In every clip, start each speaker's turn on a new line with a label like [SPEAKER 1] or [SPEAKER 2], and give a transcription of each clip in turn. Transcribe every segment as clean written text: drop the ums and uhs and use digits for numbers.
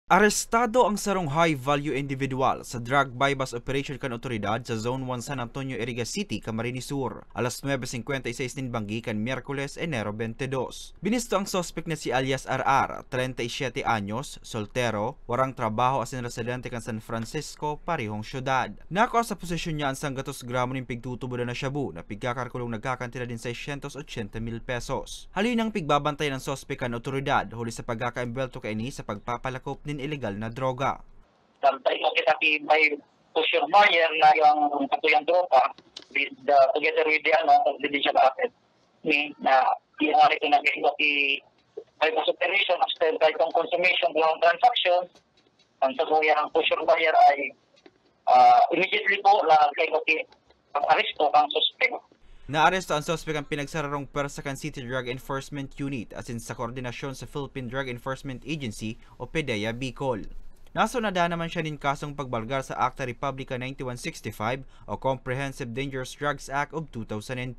[SPEAKER 1] Arestado ang sarong high-value individual sa drug bypass operation kan otoridad sa Zone 1 San Antonio, Iriga City, Camarines Sur. Alas 9:56 din banggi kan Miyerkules, Enero 22. Binisto ang suspect na si alias RR, 37 anyos, soltero, warang trabaho asin residente kan San Francisco, parihong syudad. Nako sa posisyon niya ang 100 gramo ng pigtutubo na shabu na pigkakarkulong nagkakantila din 680,000 pesos. Halinang pigbabantay ng suspect kan otoridad huli sa pagkakaembelto kaini sa pagpapalakop ni illegal na droga.
[SPEAKER 2] Bantay mo kita by pusher buyer na yung katuyang droga with together with the confidential asset ni na yung ito na kay bypass operation after itong consummation ng transaction ang katuyang pusher buyer ay immediately po na kay aresto ang suspect.
[SPEAKER 1] Naaresto ang suspect ang pinagsararong Persacan City Drug Enforcement Unit asin sa koordinasyon sa Philippine Drug Enforcement Agency o PDEA Bicol. Nasunada naman siya nin kasong pagbalgar sa Acta Republica 9165 o Comprehensive Dangerous Drugs Act of 2002.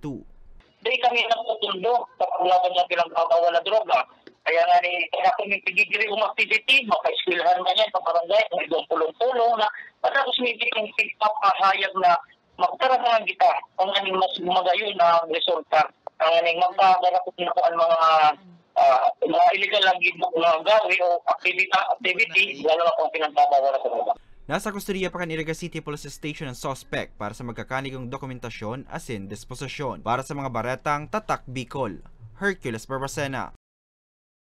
[SPEAKER 2] Dahil kami nagputundo sa paglaban ng pinagpapawala na droga. Kaya nga kaya kami pigigiri ng activity, maka-eskwelahan na yan, sa barangay, may doon pulong-pulong na patapos may biglang pagpapahayag na magtaratangan kita kung anong mas magayon na resulta. Ang anong magpagarakot na kung mga illegal lagi mga gawi o activity, lalo na kung pinagpapawala sa droga.
[SPEAKER 1] Nasa kustodiya pa kan Iriga City Police Station ang suspect para sa magkakanigong dokumentasyon asin disposisyon para sa mga baretang Tatak Bicol. Hercules Barbacena.